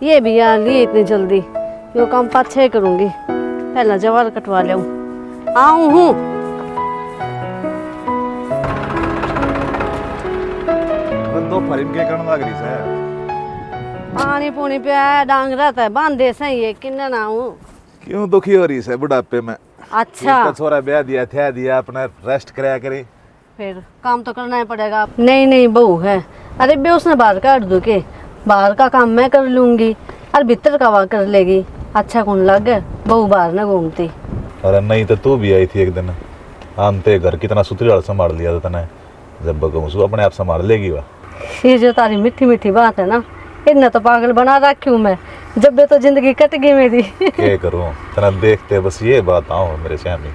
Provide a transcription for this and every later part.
ये भी आ लिए इतनी जल्दी, यो काम पाछे करूंगी, पहला जवार कटवा लूं। आऊं हूँ। बंदो फरिम के करन लाग रही से। पानी पूनी पिया डांग रहता है, बांधे सही है किन्ने ना हूँ। क्यों दुखी हो रही है बुढ़ापे में? अच्छा छोरा ब्याह दिया थे दिया, अपना रेस्ट कराया करे। फिर काम तो करना ही पड़ेगा। नहीं नहीं बहू है, अरे बे उसने बाहर काट दो के, बाहर का काम मैं कर लूंगी और भीतर का वहाँ कर लेगी। अच्छा कौन लग बहू बाहर न घूमती। अरे नहीं तो तू भी आई थी एक दिन, आनते घर कितना सुतरी संभाल लिया था तने, जब बगमसू अपने आप संभाल लेगी वह। ये जो तारी मीठी मीठी बात है ना, इतना तो पागल बना रखी हूँ मैं, जब भी तो जिंदगी कट गई मेरी। क्या करूँ तना देखते बस ये बात आओ मेरे श्यामी।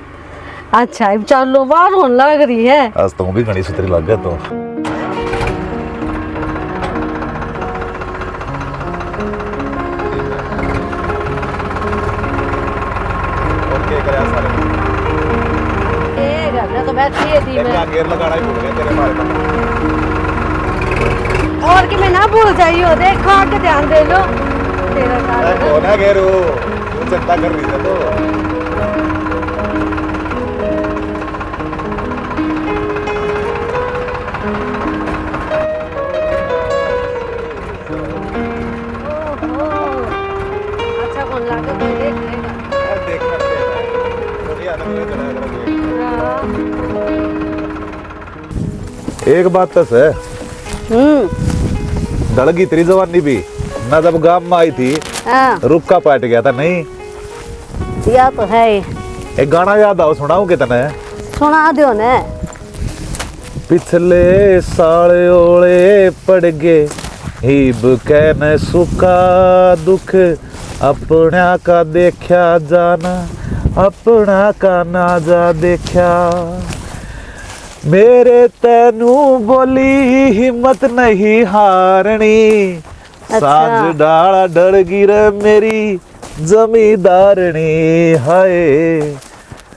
अच्छा अब चलो बाहर होने लग रही है। आज तो भी घनी सुतरी लग गया तो। तो बैठी है थी मैं। गेर लगाना ही भूल गया तेरे बारे में। और कि मैं ना भूल जाइयो, देखो आके ध्यान दे लो तेरा साथ। कौन है गेरू? तू चिंता कर रही है तो। अच्छा कौन लागे तो देख लेगा। देखना पड़ेगा, मुझे आदत नहीं चला एक बात तो है। दड़गी तेरी जवानी भी ना, जब गांव में आई थी रुक्का पाट गया था नहीं? या तो है। एक गाना याद आओ, सुनाऊं कितने? सुना दो ने। पिछले साल ओले पड़ गए हिब कहने सुखा दुख, अपना का देखा जाना अपना का ना जा देखा। मेरे तेनू बोली हिम्मत नहीं हारनी, अच्छा। साज डाला डर गिर मेरी जमींदारनी। हाय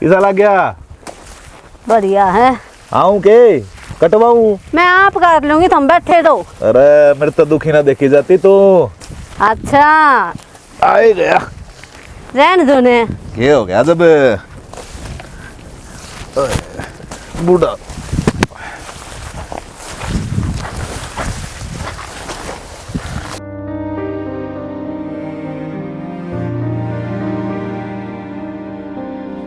इसा लग गया? बढ़िया है। आऊं के कटवाऊं? मैं आप कर लूंगी, तुम बैठे दो। अरे मेरे तो दुखी ना देखी जाती तो। अच्छा आए गया। रहने दो ने। क्या हो गया जब बूढ़ा?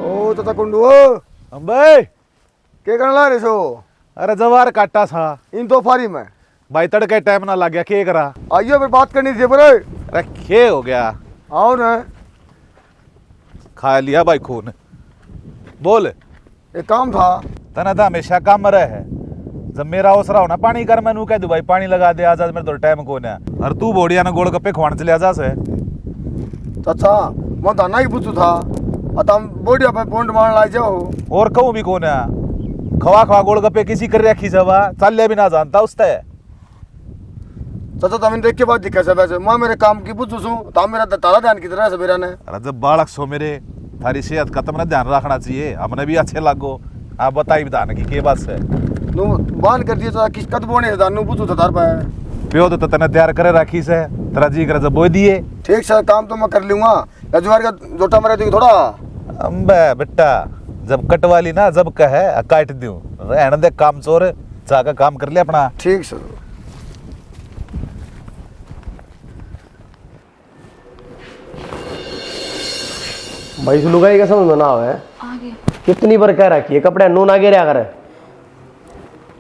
ओ चाचा कुंडू भाई के करने ला रहे सो? अरे जवार काटा था इन तो फारी में भाई, तड़के टाइम ना लग गया, क्या करा? आइयो फिर बात करनी थी बरे। अरे क्या हो गया? आओ ना। खा लिया भाई खून। बोल। एक काम था। तना था हमेशा काम रहे है, जब मेरा ओसरा हो ना पानी कर मैं कह दू भाई पानी लगा दे, आज मेरे तो टाइम को है। और तू बोड़िया ना गोल गप्पे खुआने चले आजा से। चाचा मैं दाना ही पूछू था, अतम बोडिया पे पॉइंट मारने लाई जाओ। और कहूँ भी कौन है? खवा खवा गोल गप्पे किसी कर रखी जवा चल भी ना जानता उसते। चाचा तुम देख के बात दिखा से वैसे मैं मेरे काम की पूछू सू, तो मेरा तारा ध्यान की तरह से मेरा ने। अरे जब बालक सो मेरे, थारी सेहत का तुमने ध्यान रखना चाहिए, हमने भी अच्छे लागो। आप बताई बता की बात से नु बान कर दिया चाचा, किस कद बोने से दानू पूछू था तार पे। प्यो तो तने तैयार करे राखी से, तेरा जी करे जब बोई दिए। ठीक से काम तो मैं कर लूंगा, रजवार का जोटा मेरा दी थोड़ा। अम्बे बेटा जब कटवाली ना जब कहे काट दूं, रहने दे काम चोर, जाकर काम कर ले अपना। ठीक से। भाई इस लुगाई का समझ में ना आवे। आगे कितनी बार कह रखी है कपड़े नू ना गिरा करे।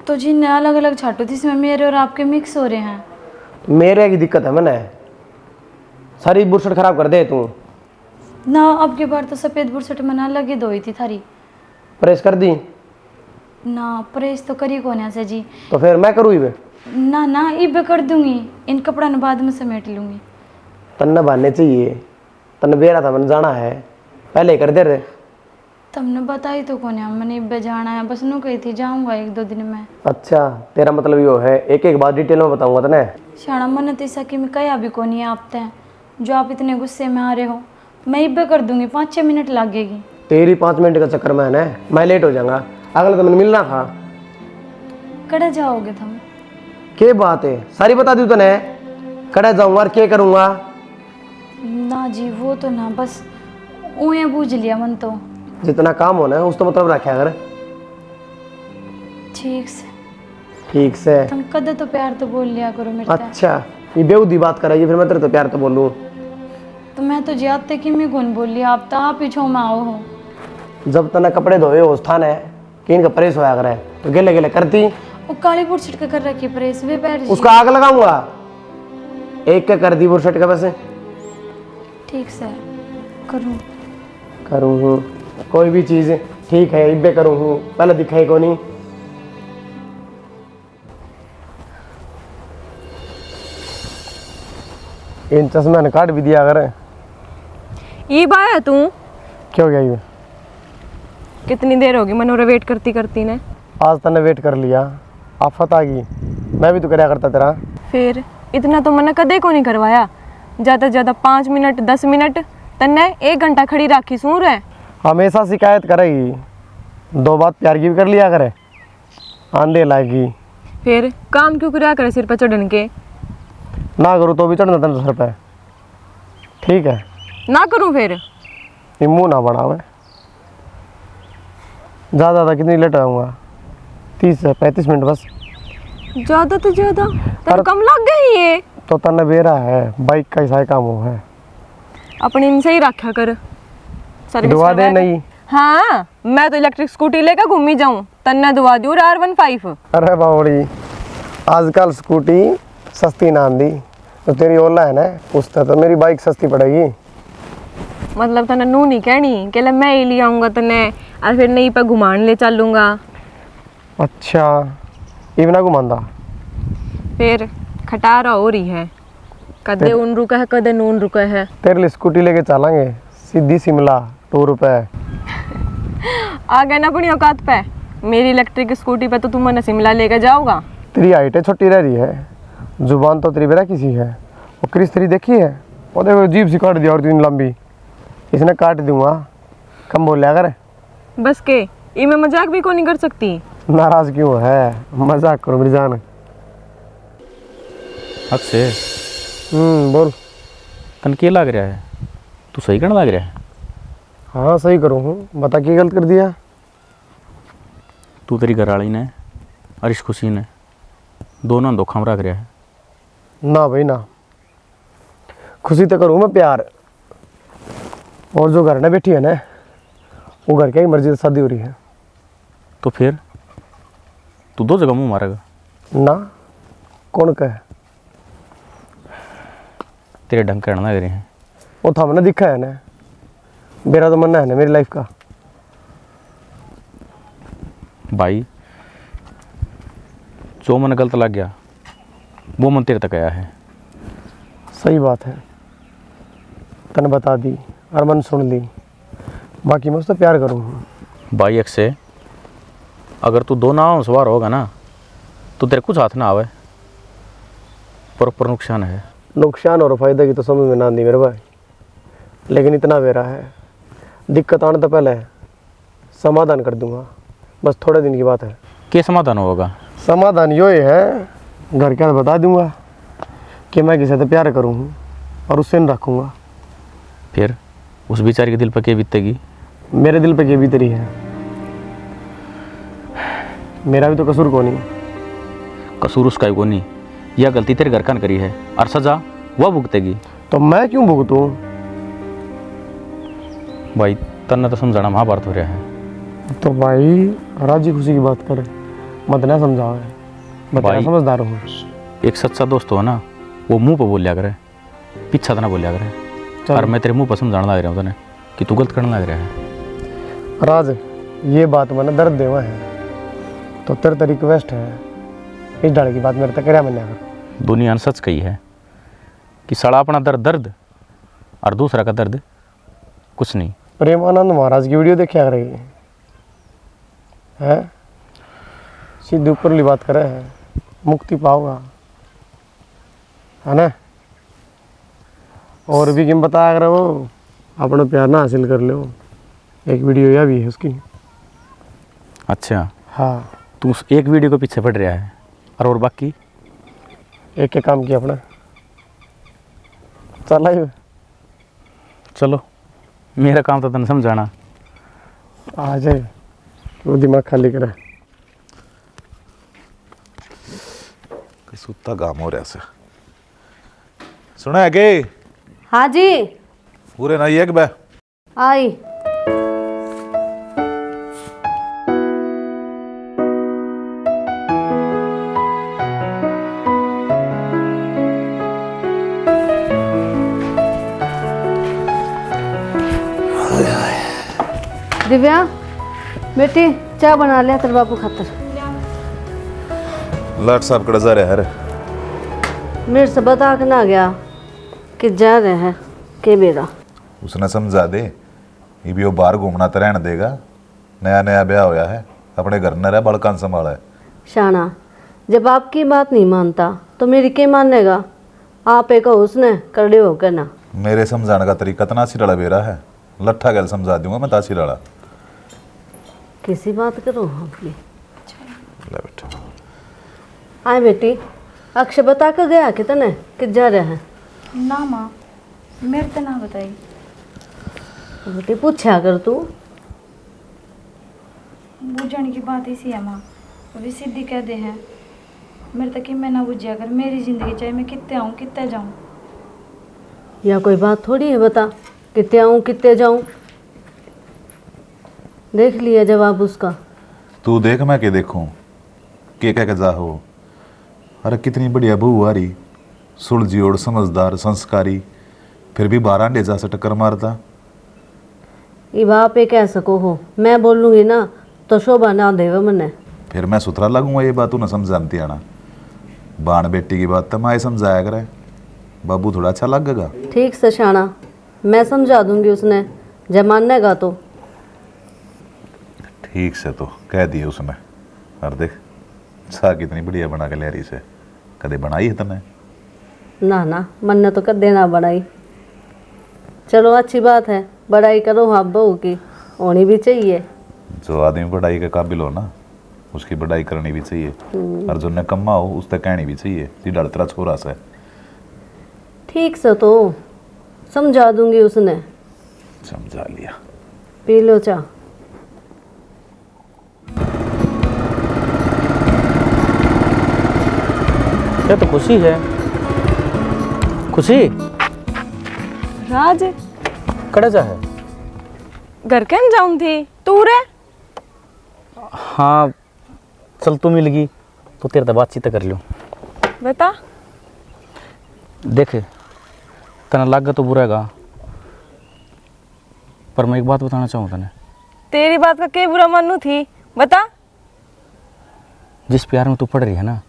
तो जी ने अलग अलग छाटो थी, इसमें मेरे और आपके मिक्स हो रहे हैं। मेरे की दिक्कत है मैंने, सारी बुरसट खराब कर दे तू। ना अब की बार तो सफेद बुरसट मना लगी धोई थी थारी। प्रेस कर दी ना प्रेस तो करी कोने से जी। तो फिर मैं करूँ इबे? ना ना इबे कर दूंगी, इन कपड़ा ने बाद में समेट लूंगी। तन्ने बांधने चाहिए, तन्ने बेरा था मैंने जाना है, पहले कर दे रहे। तुमने बताई तो कोने, मैंने इबे जाना है, बस नू कही थी जाऊंगा 1-2 दिन में। अच्छा तेरा मतलब यो है, एक एक बात डिटेल में बताऊंगा तने। शाना मन तीसा कि मैं कया भी कोनी है आप ते, जो आप इतने गुस्से में आ रहे हो। मैं इबे कर दूंगी, 5-6 मिनट लगेगी। तेरी 5 मिनट का चक्कर में है ना, मैं लेट हो जाऊंगा। अगले तो मैंने मिलना था। कड़े जाओगे तुम? क्या बात है, सारी बता दी तने। कड़े जाऊंगा और क्या करूंगा? ना जी वो तो ना, बस ऊँहे बूझ लिया मन तो। जितना काम होना है उस तो मतलब रखा कर। ठीक से ठीक से। तुम कदे तो प्यार तो बोल लिया करो मेरे से। अच्छा, ये बेहूदी बात करेगी फिर मैं तेरे तो प्यार तो बोलूँ। तो मैं तो जाते कि मैं कौन बोल लिया, आप तो आप ही छो में आओ हो। जब तना कपड़े धोए हो स्थान है कि इनका प्रेस होया करे तो गेले गेले करती। वो काली बुट छिटके कर रखी प्रेस वे पैर जी। उसका आग लगाऊंगा। एक क्या कर दी बुरशट का बस। ठीक से करूँ। करूँ हूँ कोई भी चीज़ ठीक है इब्बे करूँ हूँ, पहले दिखाई को नहीं। इन चश्मे ने काट भी दिया अगर। ये बाया तू क्या हो गया ये? कितनी देर होगी मनोरा वेट करती करती ने। आज तने वेट कर लिया, आफत आ गई। मैं भी तो कराया करता तेरा। फिर इतना तो मैंने कदे को नहीं करवाया, ज़्यादा से ज़्यादा 5 मिनट 10 मिनट, तन्ने 1 घंटा खड़ी राखी सूर है। हमेशा शिकायत करेगी, 2 बात प्यार की भी कर लिया करे, आंधे लाएगी। फिर काम क्यों कराया करे सिर पर चढ़न के। ना करूँ तो भी चढ़ना तेरे सर पे, ठीक है? ना करूँ फिर ये मुँह ना बढ़ावे। ज़्यादा कितनी लेट आऊँगा? 30 से 35 मिनट बस। ज़्यादा तो ज़्यादा पर- तेरे कम लग गई ये। तो तने बेरा है, बाइक का ऐसा काम हो है। अपनी इनसे ही रखा कर सर्विस दुआ दे करवा के। नहीं। हाँ मैं तो इलेक्ट्रिक स्कूटी लेकर घूमी जाऊँ, तन्ने दुआ दूँ R15। अरे बावड़ी, आजकल स्कूटी सस्ती ना आंदी, तो तेरी ओला है ना उससे तो मेरी बाइक सस्ती पड़ेगी। मतलब तने नू नहीं कहनी कि ले मैं ही ले आऊँगा तने और फिर नहीं पे घुमान ले चलूँगा। अच्छा, इवना घुमांदा। फिर खटारा हो रही है, कदे उन रुका है कदे नून रुका है। तेरे लिए स्कूटी लेके चलेंगे सीधी शिमला, टूर पे। आ गए ना अपनी औकात पे। मेरी इलेक्ट्रिक स्कूटी पे तो तुम मने शिमला लेकर जाओगा। तेरी हाइट छोटी रह रही है, जुबान तो तेरी बेरा किसी है। वो क्रिस तेरी देखी है, वो देखो जीभ सी काट दिया और तीन लंबी, इसने काट दूंगा। कम बोल लिया कर। बस के ये मैं मजाक भी को नहीं कर सकती। नाराज क्यों है, मजाक करो मेरी जान। अक्षय, बोल। तन के लग रहा है? तू सही करने लग रहा है? हाँ सही करूँ हूँ, बता क्या गलत कर दिया? तू तेरी घरवाली ने अरिश खुशी ने दोनों धोखा में रख रहा है। ना भाई ना, खुशी तो करूँ मैं प्यार। और जो घर में बैठी है ना, वो घर की मर्जी से शादी हो रही है। तो फिर तू 2 जगह मुँह मारेगा? ना, कौन कहे? तेरे ढंग करना लग रहे हैं। वो था मैंने दिखा है ना, मेरा तो मनना है ना मेरी लाइफ का। भाई जो मन गलत लग गया वो मन तेरे तक आया है। सही बात है, तने बता दी और मन सुन ली, बाकी मैं उससे प्यार करूँ। भाई अक्षय, अगर तू 2 नाव सवार होगा ना तो तेरे कुछ हाथ ना आवे, पर नुकसान है। नुकसान और फायदा की तो समझ में ना आती मेरे भाई, लेकिन इतना बेरा है, दिक्कत आने तो पहले समाधान कर दूंगा। बस थोड़े दिन की बात है। क्या समाधान होगा? समाधान यो ही है, घर के बता दूंगा कि मैं किसी से प्यार करूँ और उससे नहीं रखूँगा। फिर उस बेचारे के दिल पर क्या बीतेगी? मेरे दिल पे क्या बीतरी है, मेरा भी तो कसूर कौन नहीं। कसूर उसका ही को नहीं, यह गलती तेरे घर का न करी है और सजा वह भुगतेगी। तो मैं क्यों भुगतूं? भाई तन्ना तो समझाना महाभारत हो रहा है। तो भाई राजी खुशी की बात कर, मत ना समझाओ, मैं तेरा भाई- समझदार हूँ। एक सच्चा दोस्त हो ना, वो मुंह पर बोल लिया करे, पीछा तो ना बोल लिया करे। चल। और मैं तेरे मुंह पर समझाना लग रहा हूँ तने कि तू गलत करने लग रहा है। राज, ये बात मैंने दर्द देवा है, तो तेरे तो रिक्वेस्ट है, इस डाले की बात मेरे तक क्या मना कर। दुनिया ने सच कही है कि साला अपना दर्द दर्द और दूसरा का दर्द कुछ नहीं। प्रेमानंद महाराज की वीडियो देखा करेगी है, सीधे ऊपर वाली बात करे है, मुक्ति पाओगा है ना। और भी किम बताया करे वो, अपना प्यार ना हासिल कर लो। एक वीडियो यह भी है उसकी। अच्छा, हाँ, तू उस एक वीडियो के पीछे पड़ रहा है और बाकी एक काम किया अपना, चल आई चलो मेरा काम तो तन समझाना। आ जाए वो दिमाग खाली करे। सुता काम हो रहा से सुना है के हाँ जी पूरे नहीं है कि बे आई। दिव्या बेटी चाय बना लिया तेरे बापू खातर। लाट साहब कड़ा जा रहा है मेरे से बता के ना गया कि जा रहे हैं के बेरा। उसने समझा दे ये भी वो बाहर घूमना तो रहने देगा। नया नया ब्याह होया है अपने घर न रहा बड़कान संभाला है। शाना जब आपकी बात नहीं मानता तो मेरी के मानेगा। आप एक उसने करड़े हो कर ना। मेरे समझाने का तरीका तना सिराड़ा बेरा है। लट्ठा गल समझा दूंगा मैं तासिराड़ा। किसी बात करो अपनी। ले बेटा आए बेटी अक्षय बता कर गया कि तने कि जा रहे हैं। ना माँ मेरे तो ना बताई। बेटी पूछा कर तू। बूझने की बात इसी है माँ। अभी सीधी कह दे हैं मेरे तक कि मैं ना बुझिया कर मेरी ज़िंदगी चाहे मैं कितने आऊँ कितने जाऊँ। या कोई बात थोड़ी है बता कितने आऊँ कितने जाऊँ। देख लिया जवाब उसका। तू देख मैं के देखूं के कह के जा हो। अरे कितनी बढ़िया बहू आ रही सुलझी और समझदार संस्कारी फिर भी 12 अंडे जा से टक्कर मारता। ये बाप पे कह सको हो मैं बोलूँगी ना तो शोभा ना देवे मने। फिर मैं सुथरा लगूंगा ये बात तू ना समझाती आना। बाण बेटी की बात तो मैं समझाया करे बाबू थोड़ा अच्छा लगेगा। ठीक से शाना मैं समझा दूंगी उसने जब मानेगा तो। ठीक से तो कह दिए उसने। और देख सा कितनी बढ़िया बना के ले रही से कदे बनाई है तने। ना ना मन ने तो कर देना बड़ाई। चलो अच्छी बात है बड़ाई करो आप बहू की होनी भी चाहिए। जो आदमी बढ़ाई के काबिल हो ना उसकी बढ़ाई करनी भी चाहिए। और जो निकम्मा हो उस तक कहनी भी चाहिए ती डरतरा छोरा से। ठीक से तो समझा दूंगी उसने। समझा लिया। पी लो चाह। ये तो खुशी है। खुशी राज कड़े जा है। घर के जाऊँ थी तू रे। हाँ चल तू मिल गई तो तेरे से बातचीत कर लूँ। बता। देख तना लाग तो बुरा है पर मैं एक बात बताना चाहूँ तने। तेरी बात का क्या बुरा मानू थी बता। जिस प्यार में तू पड़ रही है ना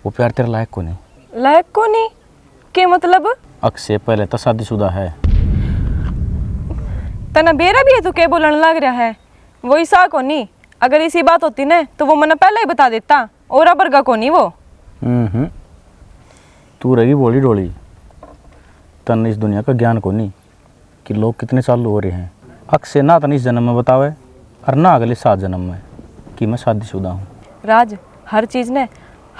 वो प्यार तेरे लायक को नहीं। लायक को नहीं के मतलब। अक्षय पहले तो शादीशुदा है। तना बेरा भी है तो क्या बोलने लग रहा है। वो ईसा को नहीं अगर इसी बात होती ना तो वो मैंने पहले ही बता देता। और बरगा को नहीं वो। तू रहेगी बोली डोली तन इस दुनिया का ज्ञान को नहीं कि लोग कितने चालू हो रहे हैं। अक्षय ना तन इस जन्म में बतावे और ना अगले 7 जन्म में कि मैं शादीशुदा हूँ। राज हर चीज़ ने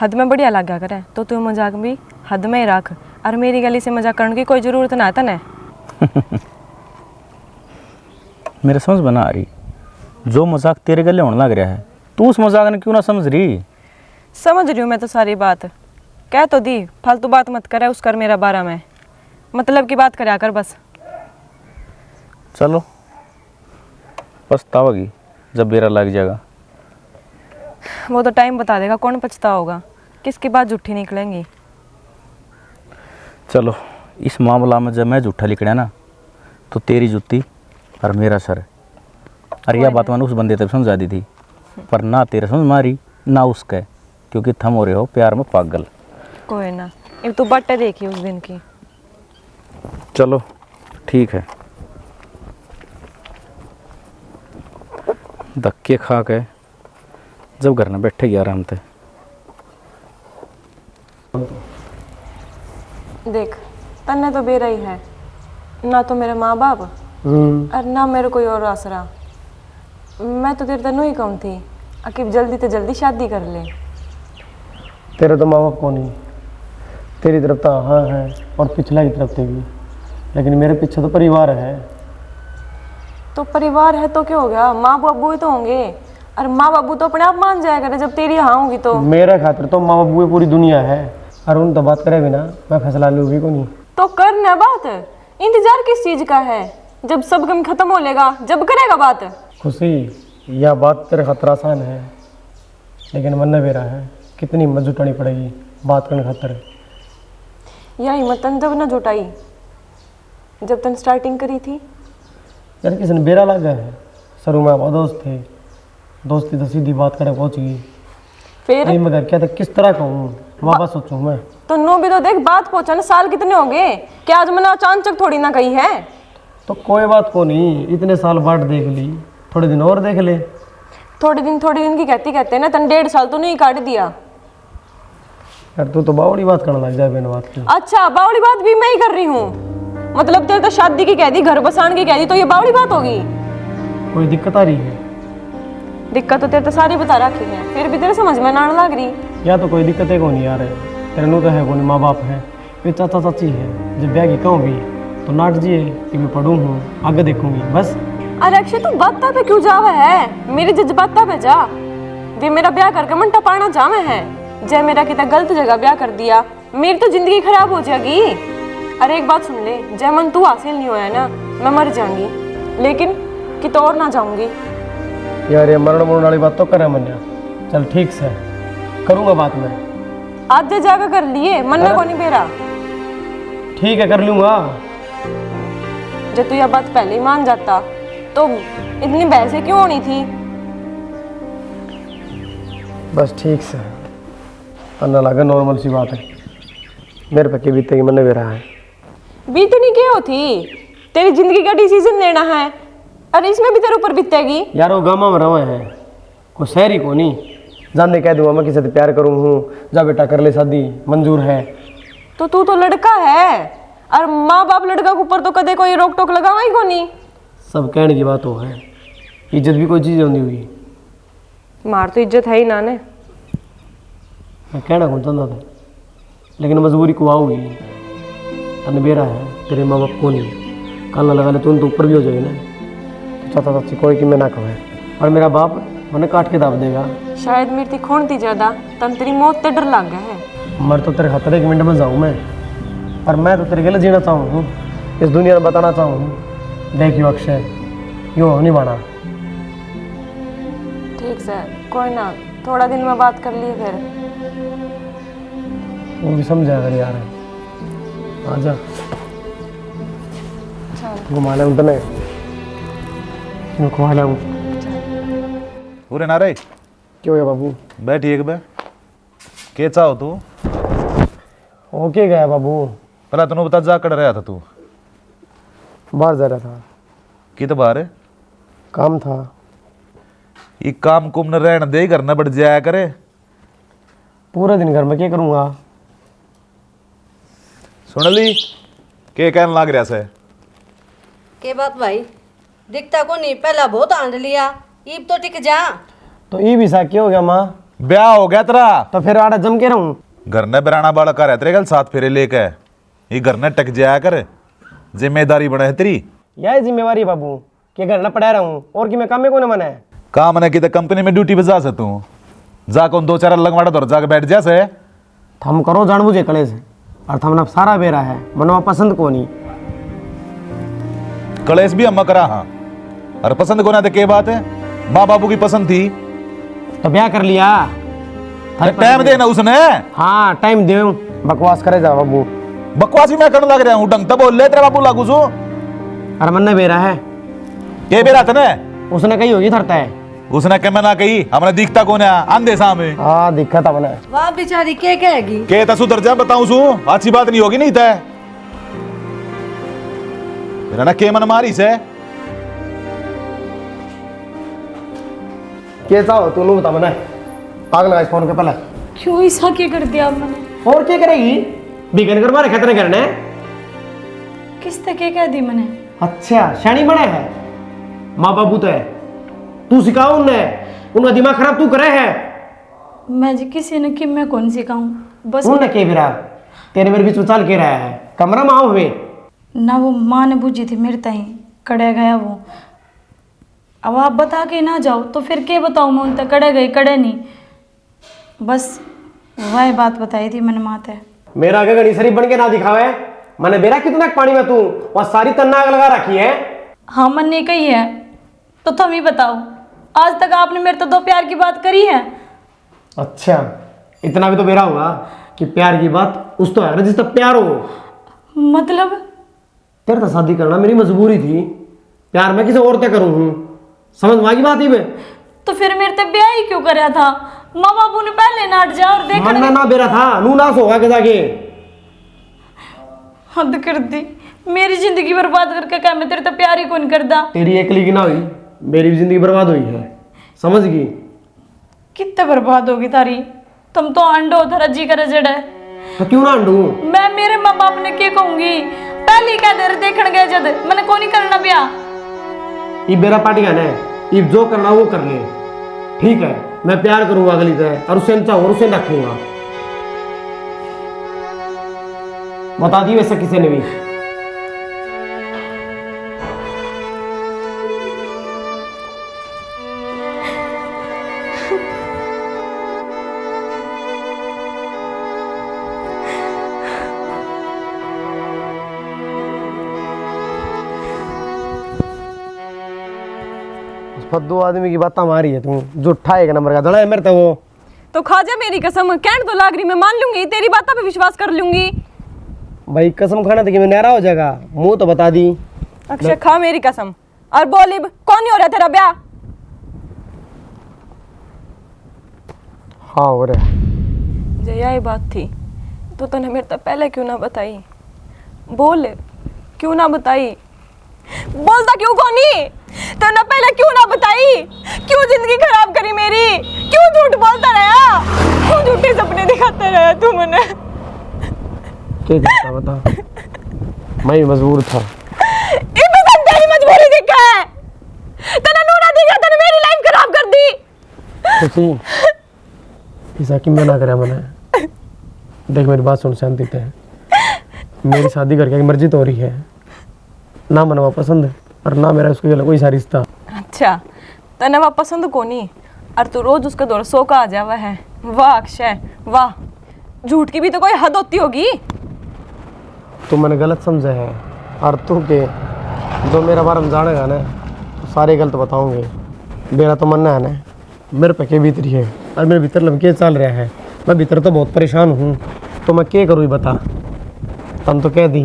हद में बढ़िया लगा करे तो तू मजाक भी हद में ही रख। और मेरी गली से मजाक करने की कोई ज़रूरत ना तने। मेरे समझ बना आ रही जो मजाक तेरे गले होने लग रहा है तू उस मजाक ने क्यों ना समझ रही। समझ रही हूँ मैं तो सारी बात। कह तो दी फालतू बात मत करे उस कर मेरा बारा में मतलब की बात करया कर बस। चलो पछताओगी जब बेरा लग जाएगा। वो तो टाइम बता देगा कौन पछता होगा किसकी बात झूठी निकलेंगी। चलो इस मामला में जब मैं झूठा लिखना ना तो तेरी जुत्ती और मेरा सर। अरे यह बात मैंने उस बंदे तक समझा दी थी पर ना तेरे समझ मारी ना उसका क्योंकि थम हो रहे हो प्यार में पागल। कोई ना अब तू बट्टे देखी उस दिन की। चलो ठीक है। धक्के खा के जब घर में बैठे गया आराम से। देख तन्ने तो बेरा ही है ना तो मेरे माँ बाप और ना मेरे कोई और आसरा। मैं तो तेरे तनु ही कम थी अकीब जल्दी से जल्दी शादी कर ले। तेरे तो माँ बाप को नहीं तेरी तरफ तो हाँ है और पिछला की तरफ से भी लेकिन मेरे पीछे तो परिवार है। तो परिवार है तो क्या हो गया, माँ बाबू ही तो होंगे। और माँ बाबू तो अपने आप मान जाया करे जब तेरी हाँ होगी तो। मेरे खातिर तो माँ बाबू पूरी दुनिया है, और उन तो बात करे बिना मैं फैसला लूँगी को नहीं। तो करना बात, इंतजार किस चीज का है? जब सब गम खत्म हो लेगा जब करेगा बात। खुशी, यह बात तेरे खातिर आसान है, लेकिन मन मेरा है कितनी हिम्मत जुटानी पड़ेगी बात करने खातिर। यह हिम्मत तन जब न जुटाई जब तन स्टार्टिंग करी थी। यार किसी ने बेरा लगा है, शुरू में आप दोस्त थे, दोस्ती तो सीधी बात करे पहुँच गई। फिर नहीं मगर क्या था, किस तरह कहूँ वापस सोचूं मैं। तो नो भी तो देख, बात पहुंचा ना, साल कितने हो गए? क्या आज मैंने अचानक थोड़ी ना कही है। तो कोई बात को नहीं, इतने साल बाट देख ली, थोड़े दिन और देख ले। थोड़े दिन की कहते कहते ना तन 1.5 साल तो नहीं काट दिया। यार तू तो बावड़ी बात करने लग जाए बिना बात की। अच्छा, बावड़ी बात भी मैं ही कर रही हूँ? मतलब तेरे तो शादी की कह दी, घर बसाने की कह दी, तो ये बावड़ी बात होगी? कोई दिक्कत आ रही है? दिक्कत तो तेरे तो सारी बता रखी है, फिर भी तेरे समझ में ना लग रही। या तो कोई दिक्कत है को नहीं यार, तेरे नू तो है को नहीं, माँ बाप है, फिर चाचा चाची है, जब ब्याह की कहूँ भी तो नाट जिए कि मैं पढ़ूँ हूँ, आगे देखूंगी बस। अरे अक्षय, तू बाता पे क्यों जावा है? मेरी जज्बाता पे जा। वे मेरा ब्याह करके मंटा पाना जावे है, जय मेरा कितना गलत जगह ब्याह कर दिया, मेरी तो जिंदगी खराब हो जाएगी। अरे एक बात सुन ले, जय मन तू हासिल नहीं होया ना, मैं मर जाऊंगी, लेकिन कितो और ना जाऊंगी। यार ये मरण मरण वाली बात तो करे मन्या, चल ठीक से करूँगा बात मैं। आज जे जाकर कर लिए, मन में को नहीं बेरा। ठीक है कर लूँगा। जब तू यह बात पहले ही मान जाता तो इतनी बहसें क्यों होनी थी? बस ठीक से अन्ना लगा, नॉर्मल सी बात है, मेरे पे की बीतेगी मन में रहा है। बीतनी क्या होती? तेरी जिंदगी का डिसीजन लेना है, और इसमें भी तेरे ऊपर बीतेगी। यार वो गामा में रहे हैं, कोई शहरी को नहीं जानने कह दूंगा मैं किसी से प्यार करूँ हूँ, जा बेटा कर ले शादी, मंजूर है। तो तू तो लड़का है, और माँ बाप लड़का के ऊपर तो कदे कोई रोक टोक लगावा ही को नहीं। सब कहने की बात हो है, इज्जत भी कोई चीज़ होती हुई। मार तो इज्जत है ही ना ने। मैं कहना कौन चाहता था, लेकिन मजबूरी को आओगी, अनबेरा है, तेरे माँ बाप को नहीं, काला लगा ले तो ऊपर भी हो जाएगी ना, तो चाचा चाची कोई कि मैं ना कहे, और मेरा बाप मैंने काट के दाब देगा। शायद मेरी थी खून ज्यादा, तन तेरी मौत ते डर लग गया है। मर तो तेरे खातर 1 मिनट में जाऊँ मैं, और मैं तो तेरे के लिए जीना चाहूँ हूँ, इस दुनिया में बताना चाहूँ हूँ, देखियो अक्षय यूँ नहीं बना। ठीक से, कोई ना, थोड़ा दिन में बात कर लिए फिर। वो भी समझा कर यार, आजा घुमा ले तने, घुमा ले पूरे ना रे क्यों है बाबू? बैठ एक बे, के चाहो तू? ओके गया बाबू, पहला तूने बता जा कर रहा था तू? बाहर जा रहा था। कि तो बाहर है काम था। ये काम कुम न रहने दे, घर न बढ़ जाया करे। पूरा दिन घर में क्या करूँगा? सुन ली के कहने लाग रहा से? के बात भाई, दिखता को नहीं, पहला बहुत आंड लिया, ईब तो टिक जा। तो ये भी साक्य हो गया माँ, ब्याह हो गया तेरा, तो फिर आड़ा जम के रहूँ। घर ने बराना बाड़ा का रहते गल साथ फेरे लेके, ये घर ने टक जाया कर, जिम्मेदारी बने है तेरी। यह जिम्मेवारी बाबू कि घर न पड़ा रहूँ, और कि मैं काम में को न मना है। काम ने की तो कंपनी में ड्यूटी पे जा से तू जा कौन 2-4 लगवाड़ा दौर जाके बैठ जा से। थम करो जान बुझे कले से, और थमना सारा बेरा है, मनवा पसंद को नहीं। कलेश भी अम्मा करा, हाँ, और पसंद को ना तो के बात है, माँ बाबू की पसंद थी तो ब्याह कर लिया। टाइम देना उसने। हाँ टाइम दे, बकवास करे जा बाबू। बकवास ही मैं करने लग रहा हूँ, ढंग तो बोल ले तेरे बाबू लागू सो। अरे मन ने बेरा है, के बेरा तने? उसने कही होगी थरता है। उसने क्या मना कही, हमने दिखता कौन है आंधे सामने। हाँ दिक्कत अपने। वाह बेचारी के कहेगी? के तसु सुधर जा बताऊं सू, अच्छी बात नहीं होगी नहीं तय मेरा ना के मन मारी से। के चाहो तू बता मना, आग लगा इस फोन के पहले। क्यों ऐसा क्या कर दिया मैंने? और क्या करेगी, बिगन कर मारे खतरे करने। किस तक कह दी मैंने? अच्छा शैनी बने है, माँ बाबू तो है, तू सिखाओ उनका दिमाग खराब तू करे है। मैं जी किसी ने कि मैं कौन सिखाऊं, बस उनने के बिरा तेरे मेरे बीच में चल के रहा है, कमरा में आओ हमें। ना वो माँ ने बूझी थी मेरे ताई कड़े गया वो। अब आप बता के ना जाओ तो फिर क्या बताऊँ मैं उन तक कड़े गई कड़े नहीं, बस वह बात बताई थी मैंने माते। मेरा आगे घड़ी शरीफ बन के ना दिखावे, मैंने बेरा कितना पानी में तू वहाँ सारी तन्ना आग लगा रखी है। हाँ मन ने कही है तो तुम ही बताओ, आज तक आपने मेरे तो 2 प्यार की बात करी है। अच्छा इतना भी तो मेरा होगा कि प्यार की बात उस तो है ना जिस तक प्यार हो। मतलब तेरे तो शादी करना मेरी मजबूरी थी, प्यार मैं किसी और तक करूँ हूँ, समझ में आ गई बात ही में। तो फिर मेरे ते ब्याह ही क्यों कराया था? माँ बाबू ने पहले नाट जा और देख मरना ना बेरा था, नू नाश होगा के जाके। हद कर दी, मेरी जिंदगी बर्बाद करके क्या मैं तेरे तो प्यार ही कौन करदा। तेरी अकेली की ना हुई, मेरी भी जिंदगी बर्बाद हुई है, समझ गई। कितने बर्बाद होगी तारी, तुम तो अंडो थारा जी का रजड़ है। तो क्यों ना अंडू? मैं मेरे माँ बाप ने क्या कहूंगी, पहली कह दे देखण गए जद मैंने को नहीं करना ब्याह। ये बेरा पार्टी है, ये जो करना वो कर ले, ठीक है मैं प्यार करूंगा अगली तरह और उसे चाहूंगा उसे रखूंगा। बता दी वैसा किसी ने भी। दो आदमी की बात मारी है तू, झूठा एक नंबर का धड़ा है मेरे तो वो। तो खा जा मेरी कसम, कहने तो लाग रही, मैं मान लूंगी, तेरी बातों पे विश्वास कर लूंगी। भाई कसम खाना था कि मैं नहरा हो जाएगा, मुंह तो बता दी। अक्षय खा मेरी कसम और बोल अब कौन नहीं हो रहा तेरा ब्याह? हाँ हो रहा। जय यही बात थी तो तूने मेरे तो पहले क्यों ना बताई? बोल क्यों ना बताई? बोलता क्यों कोनी? तूने पहले क्यों ना बताई? क्यों जिंदगी खराब करी मेरी? क्यों झूठ बोलता रहा? क्यों झूठे सपने दिखाता रहा तू मने? क्या करता बता, मैं भी मजबूर था। इतनी तक तेरी मजबूरी दिखा है, तने नूना दिखा, तने मेरी लाइफ खराब कर दी। खुशी ऐसा कि मैं ना करा मैंने। देख मेरी बात सुन शांति से, मेरी शादी करके मर्जी तो हो रही है, ना मनवा पसंद और ना मेरा उसके लिए कोई सा रिश्ता। अच्छा तने वह पसंद को नहीं और तू रोज उसके दौर सो का आ जावा है। वाह अक्षय वाह, झूठ की भी तो कोई हद होती होगी। तू मैंने गलत समझा है और तू के जो मेरा बारे में जानेगा ना तो सारे गलत बताऊंगे। मेरा तो मनना है ना मेरे पे के भीतरी है और मेरे भीतर लमके चल रहा है, मैं भीतर तो बहुत परेशान हूँ, तो मैं क्या करूँ बता। तन तो कह दी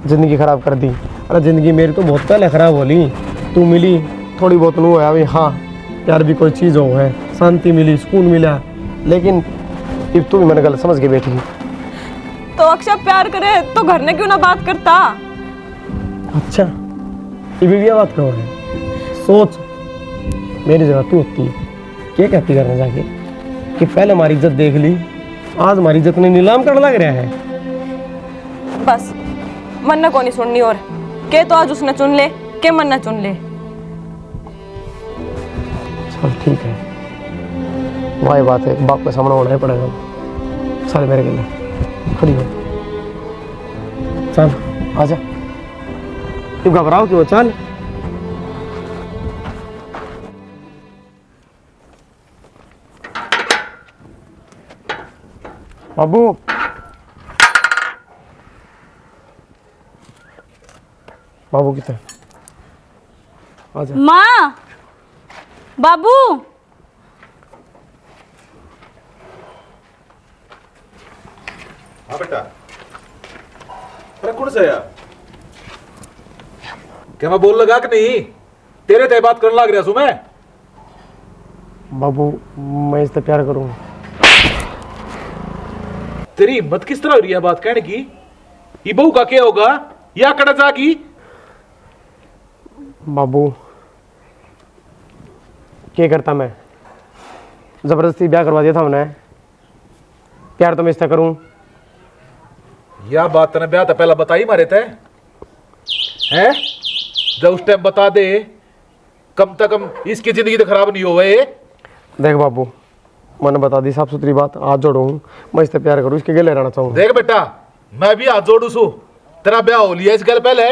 जिंदगी खराब कर दी, अरे ज़िंदगी मेरी तो बहुत पहले ख़राब हो ली, तू मिली थोड़ी बहुत नू है भाई। हाँ यार भी कोई चीज़ हो है, शांति मिली सुकून मिला, लेकिन अब तू भी मैंने गलत समझ के बैठी। तो अक्षय प्यार करे तो घर ने क्यों ना बात करता? अच्छा ये भी बात कहो है, सोच मेरी जगह तू होती क्या कहती करने जाके कि पहले हमारी इज्जत देख ली, आज हमारी इज्जत ने नीलाम करने लग रहा है। बस मन्ना को नहीं सुननी और के तो आज उसने चुन ले के मन्ना चुन ले। चल ठीक है, वही बात है, बाप के सामने होना ही पड़ेगा। चल मेरे गले खड़ी हो, चल आजा, तू घबराओ क्यों, चल। बाबू बाबू कितना आजा। माँ बाबू हाँ बेटा, अरे कौन सा यार, क्या मैं बोल लगा कि नहीं? तेरे तय बात करने लग रहा हूं मैं। बाबू मैं इससे प्यार करूंगा। तेरी हिम्मत किस तरह हो रही है बात कहने की? ये बहू का क्या होगा या कड़ा जागी? बाबू क्या करता मैं, जबरदस्ती ब्याह करवा दिया था हमने, प्यार तो मैं इससे करूं। यह बात तने ब्याह तो पहला बताई मारे थे हैं? जब उस टाइम बता दे कम से कम इसकी जिंदगी तो खराब नहीं हो गए। देख बाबू मैंने बता दी साफ सुथरी बात, हाथ जोड़ू मैं इससे प्यार करूं, इसके गले रहना चाहूँ। देख बेटा मैं भी हाथ जोड़ू सू, तेरा ब्याह हो लिया इस गल पहले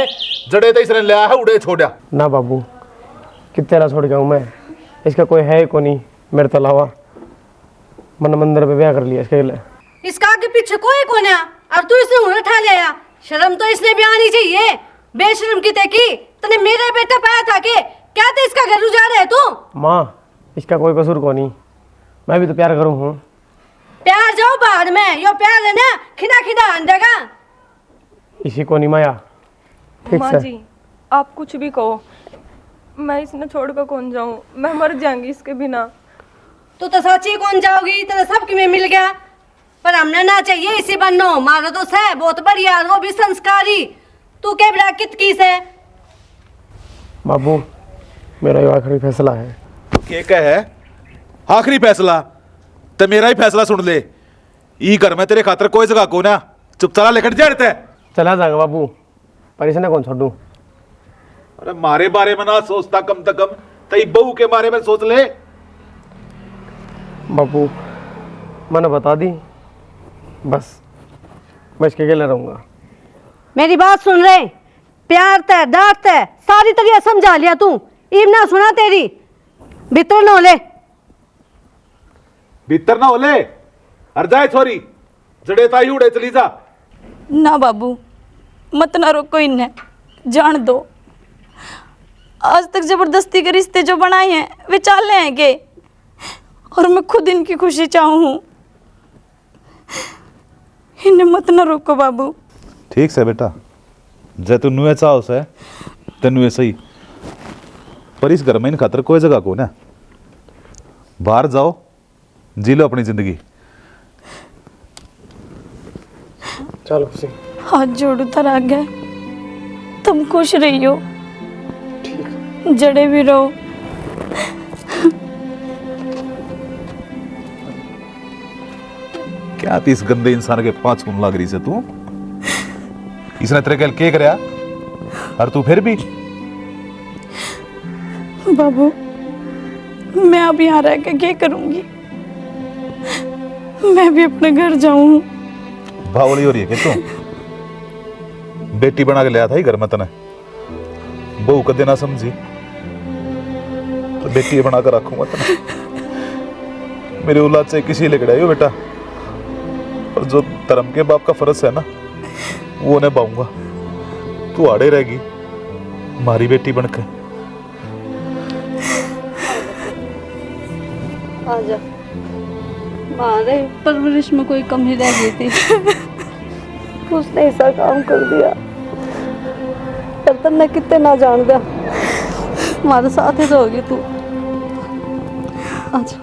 जड़े तो इसने लिया है उड़े छोड़ा। ना बाबू कि तेरा छोड़ जाऊँ मैं, इसका कोई है को नहीं मेरे तो अलावा। मन मंदिर पे ब्याह कर लिया इसके लिए। इसका आगे पीछे कोई कौन है और तू इसने उन्हें उठा लिया। शर्म तो इसने भी आनी चाहिए। बेशर्म की की तने मेरा बेटा पाया था कि क्या तो इसका घर उजाड़ा है तू। माँ इसका कोई कसूर को नहीं, मैं भी तो प्यार करूँ हूँ। प्यार जाओ बाहर में, यो प्यार है ना खिना खिना अंधेगा। इसी को नहीं माया। ठीक माँ से जी आप कुछ भी कहो, मैं इसने छोड़कर कौन जाऊँ, मैं मर जाऊंगी इसके बिना। तू तो सच्ची कौन जाओगी, तेरा सब में मिल गया। पर हमने ना चाहिए इसी बनो, मारा तो है बहुत बढ़िया, वो भी संस्कारी। तू के बड़ा कित की से। बाबू मेरा ये आखिरी फैसला है। के कह है आखिरी फैसला तो मेरा ही फैसला सुन ले। ई घर में तेरे खातर कोई जगह को ना, चुप चाला लेकर जाते है। चला जाएगा बाबू, पर इसने कौन छोड़ू। अरे मारे बारे में ना सोचता कम से कम तई बहू के बारे में सोच ले। बाबू मैंने बता दी, बस मैं इसके अकेले रहूँगा। मेरी बात सुन रहे, प्यार तय डांट तय सारी तरह समझा लिया तू। इब ना सुना तेरी भीतर न ले, भीतर ना होले अर जाए छोरी जड़े ताई उड़े चली जा। ना बाबू मत ना रोको इन्हें, जान दो। आज तक जबरदस्ती के रिश्ते जो बनाए हैं वे चाले हैं के, और मैं खुद इनकी खुशी चाहूँ। इन्हें मत ना रोको बाबू। ठीक से बेटा, जे तू नुए चाहो से तेनुए सही, पर इस घर में इन खातर कोई जगह को ना। बाहर जाओ जी लो अपनी जिंदगी। चलो खुशी। हाथ जोड़ू तर आ गए, तुम खुश रहियो, जड़े भी रहो। क्या थी इस गंदे इंसान के पांच खून लाग रही से तू। इसने तेरे कल के करया और तू फिर भी। बाबू मैं अब यहाँ रह के क्या करूंगी, मैं भी अपने घर जाऊं। बावली हो रही है कि तू बेटी बना के लिया था ही घर में तने, बहू कदे ना समझी तो बेटी बना कर रखूंगा तने। मेरी औलाद से किसी लेकर आयो बेटा, और जो धर्म के बाप का फर्ज है ना वो निभाऊंगा। तू आड़े रहेगी हमारी बेटी बनकर। आजा, हमारे परवरिश में कोई कमी रह गई थी, उसने ऐसा काम कर दिया। पर तुमने कितने ना जान दिया, हमारे साथ ही तो होगी तू। आजा।